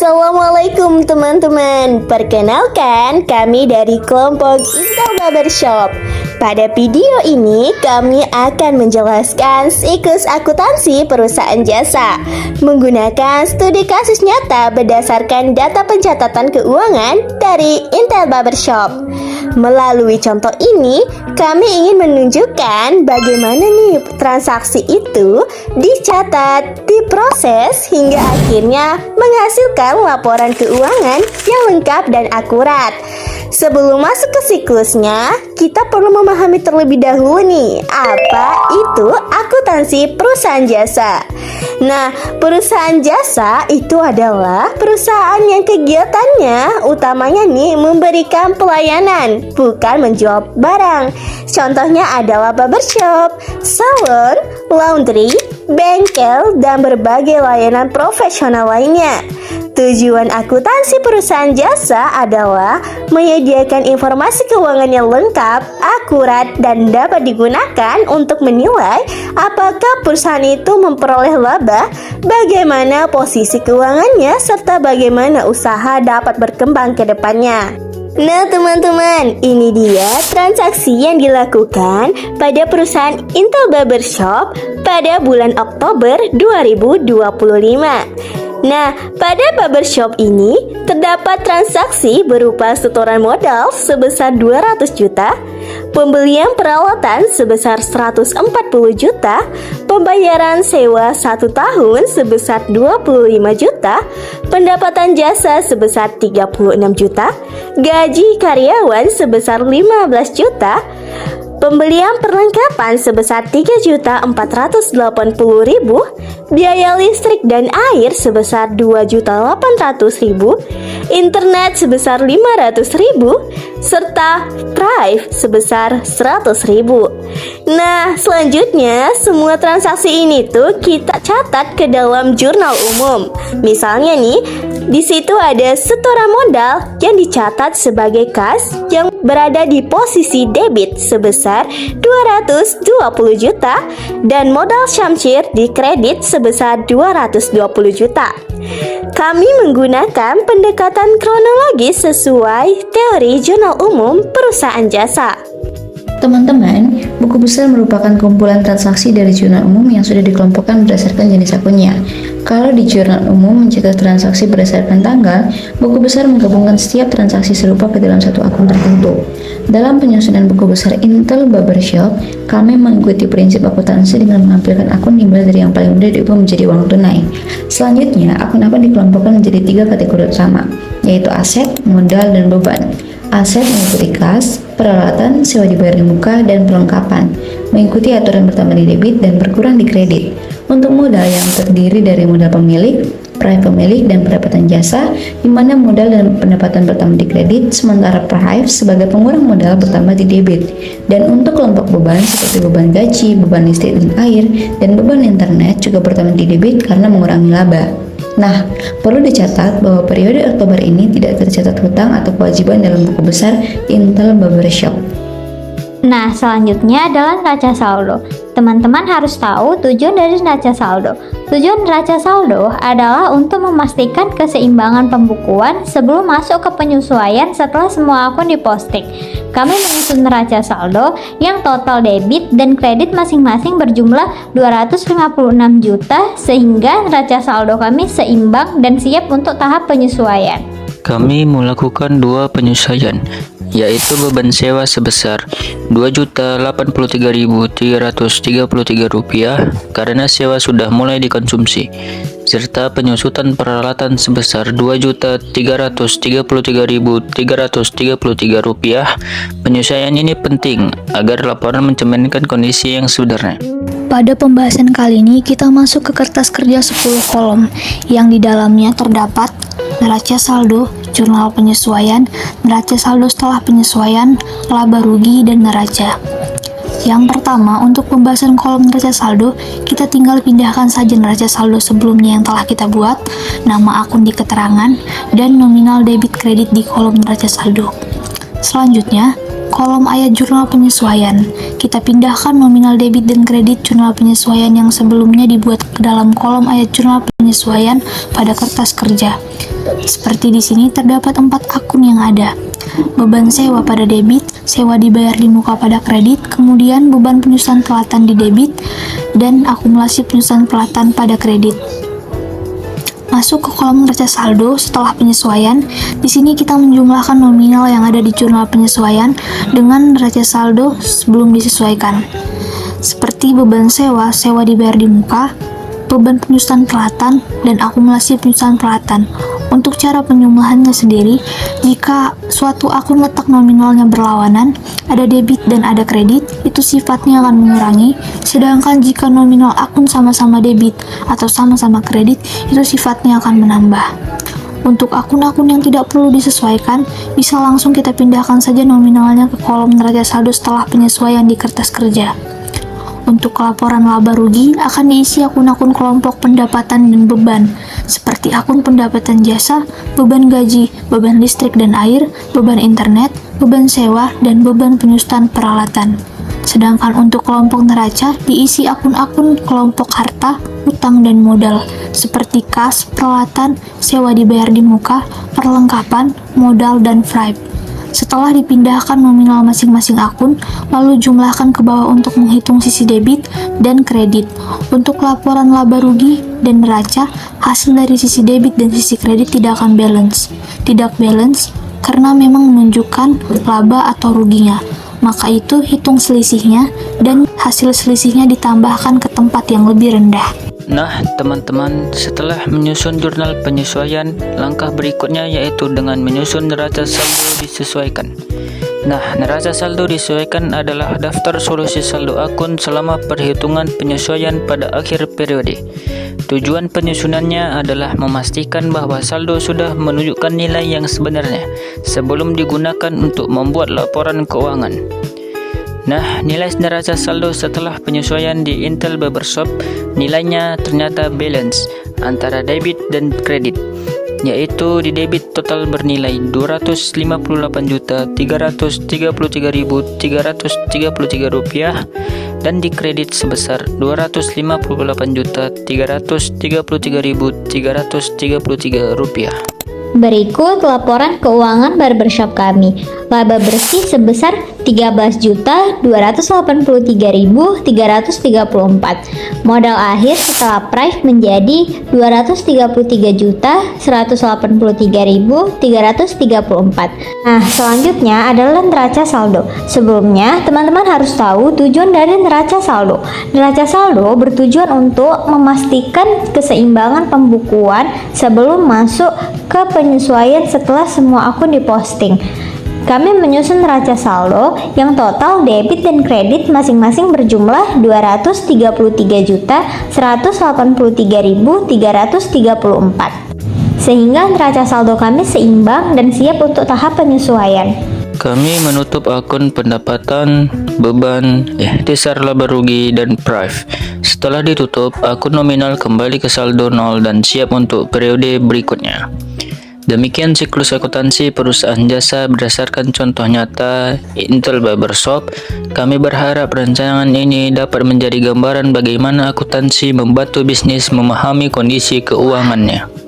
Assalamualaikum teman-teman. Perkenalkan, kami dari kelompok Intel Barbershop. Pada video ini kami akan menjelaskan siklus akuntansi perusahaan jasa menggunakan studi kasus nyata berdasarkan data pencatatan keuangan dari Intel Barbershop. Melalui contoh ini, kami ingin menunjukkan bagaimana nih transaksi itu dicatat, diproses hingga akhirnya menghasilkan laporan keuangan yang lengkap dan akurat. Sebelum masuk ke siklusnya, kita perlu memahami terlebih dahulu nih, apa itu akuntansi perusahaan jasa. Nah, perusahaan jasa itu adalah perusahaan yang kegiatannya utamanya nih memberikan pelayanan, bukan menjual barang. Contohnya adalah barbershop, salon, laundry, bengkel, dan berbagai layanan profesional lainnya. Tujuan akuntansi perusahaan jasa adalah menyediakan informasi keuangan yang lengkap, akurat, dan dapat digunakan untuk menilai apakah perusahaan itu memperoleh laba, bagaimana posisi keuangannya, serta bagaimana usaha dapat berkembang ke depannya. Nah teman-teman, ini dia transaksi yang dilakukan pada perusahaan Intel Barbershop pada bulan Oktober 2025. Nah, pada barbershop ini terdapat transaksi berupa setoran modal sebesar 200 juta, pembelian peralatan sebesar 140 juta, pembayaran sewa 1 tahun sebesar 25 juta, pendapatan jasa sebesar 36 juta, gaji karyawan sebesar 15 juta, pembelian perlengkapan sebesar 3.480.000, biaya listrik dan air sebesar 2.800.000, internet sebesar 500.000, serta drive sebesar 100.000. Nah, selanjutnya semua transaksi ini tuh kita catat ke dalam jurnal umum. Misalnya nih, di situ ada setoran modal yang dicatat sebagai kas yang berada di posisi debit sebesar 220 juta dan modal syamshir di kredit sebesar 220 juta. Kami menggunakan pendekatan kronologis sesuai teori jurnal umum perusahaan jasa. Teman-teman, buku besar merupakan kumpulan transaksi dari jurnal umum yang sudah dikelompokkan berdasarkan jenis akunnya. Kalau di jurnal umum mencatat transaksi berdasarkan tanggal, buku besar menggabungkan setiap transaksi serupa ke dalam satu akun tertentu. Dalam penyusunan buku besar Intel Barbershop, kami mengikuti prinsip akuntansi dengan menampilkan akun dimulai dari yang paling mudah diubah menjadi uang tunai. Selanjutnya, akun-akun dikelompokkan menjadi 3 kategori utama, yaitu aset, modal, dan beban. Aset mengikuti kas, peralatan, sewa dibayar di muka, dan perlengkapan, mengikuti aturan bertambah di debit dan berkurang di kredit. Untuk modal yang terdiri dari modal pemilik, praif pemilik, dan pendapatan jasa, di mana modal dan pendapatan bertambah di kredit, sementara praif sebagai pengurang modal bertambah di debit. Dan untuk kelompok beban seperti beban gaji, beban listrik dan air, dan beban internet juga bertambah di debit karena mengurangi laba. Nah, perlu dicatat bahwa periode Oktober ini tidak tercatat hutang atau kewajiban dalam buku besar Intel Barbershop. Nah, selanjutnya adalah neraca saldo. Teman-teman harus tahu tujuan dari neraca saldo. Tujuan neraca saldo adalah untuk memastikan keseimbangan pembukuan sebelum masuk ke penyesuaian setelah semua akun diposting. Kami menyusun neraca saldo yang total debit dan kredit masing-masing berjumlah 256 juta sehingga neraca saldo kami seimbang dan siap untuk tahap penyesuaian. Kami melakukan 2 penyesuaian, yaitu beban sewa sebesar Rp2.083.333 karena sewa sudah mulai dikonsumsi, serta penyusutan peralatan sebesar Rp2.333.333. Penyesuaian ini penting agar laporan mencerminkan kondisi yang sebenarnya. Pada pembahasan kali ini kita masuk ke kertas kerja 10 kolom yang di dalamnya terdapat neraca saldo, jurnal penyesuaian, neraca saldo setelah penyesuaian, laba rugi, dan neraca. Yang pertama, untuk pembahasan kolom neraca saldo, kita tinggal pindahkan saja neraca saldo sebelumnya yang telah kita buat, nama akun di keterangan, dan nominal debit kredit di kolom neraca saldo. Selanjutnya, kolom ayat jurnal penyesuaian. Kita pindahkan nominal debit dan kredit jurnal penyesuaian yang sebelumnya dibuat ke dalam kolom ayat jurnal penyesuaian penyesuaian pada kertas kerja. Seperti di sini terdapat 4 akun yang ada. Beban sewa pada debit, sewa dibayar di muka pada kredit, kemudian beban penyusunan pelatan di debit, dan akumulasi penyusunan pelatan pada kredit. Masuk ke kolom neraca saldo setelah penyesuaian. Di sini kita menjumlahkan nominal yang ada di jurnal penyesuaian dengan neraca saldo sebelum disesuaikan. Seperti beban sewa, sewa dibayar di muka, beban penyusunan pelatan, dan akumulasi penyusunan pelatan. Untuk cara penjumlahannya sendiri, jika suatu akun letak nominalnya berlawanan, ada debit dan ada kredit, itu sifatnya akan mengurangi, sedangkan jika nominal akun sama-sama debit atau sama-sama kredit, itu sifatnya akan menambah. Untuk akun-akun yang tidak perlu disesuaikan, bisa langsung kita pindahkan saja nominalnya ke kolom neraca saldo setelah penyesuaian di kertas kerja. Untuk laporan laba rugi akan diisi akun-akun kelompok pendapatan dan beban, seperti akun pendapatan jasa, beban gaji, beban listrik dan air, beban internet, beban sewa, dan beban penyusunan peralatan. Sedangkan untuk kelompok neraca diisi akun-akun kelompok harta, utang, dan modal, seperti kas, peralatan, sewa dibayar di muka, perlengkapan, modal, dan FRIP. Setelah dipindahkan nominal masing-masing akun, lalu jumlahkan ke bawah untuk menghitung sisi debit dan kredit. Untuk laporan laba rugi dan neraca, hasil dari sisi debit dan sisi kredit tidak akan balance. Tidak balance karena memang menunjukkan laba atau ruginya. Maka itu hitung selisihnya dan hasil selisihnya ditambahkan ke tempat yang lebih rendah. Nah, teman-teman, setelah menyusun jurnal penyesuaian, langkah berikutnya yaitu dengan menyusun neraca saldo disesuaikan. Nah, neraca saldo disesuaikan adalah daftar solusi saldo akun selama perhitungan penyesuaian pada akhir periode. Tujuan penyusunannya adalah memastikan bahwa saldo sudah menunjukkan nilai yang sebenarnya sebelum digunakan untuk membuat laporan keuangan. Nah, nilai neraca saldo setelah penyesuaian di Intel Barbershop nilainya ternyata balance antara debit dan kredit, yaitu di debit total bernilai Rp258.333.333 dan di kredit sebesar Rp258.333.333. Berikut laporan keuangan barbershop kami. Laba bersih sebesar Rp13.833.334. Modal akhir setelah price menjadi Rp233.183.334. Nah, selanjutnya adalah neraca saldo. Sebelumnya, teman-teman harus tahu tujuan dari neraca saldo. Neraca saldo bertujuan untuk memastikan keseimbangan pembukuan sebelum masuk ke penyesuaian setelah semua akun diposting. Kami menyusun neraca saldo yang total debit dan kredit masing-masing berjumlah Rp233.183.334. Sehingga neraca saldo kami seimbang dan siap untuk tahap penyesuaian. Kami menutup akun pendapatan, beban, ikhtisar laba rugi, dan price. Setelah ditutup, akun nominal kembali ke saldo 0 dan siap untuk periode berikutnya. Demikian siklus akuntansi perusahaan jasa berdasarkan contoh nyata Intel Barbershop. Kami berharap rancangan ini dapat menjadi gambaran bagaimana akuntansi membantu bisnis memahami kondisi keuangannya.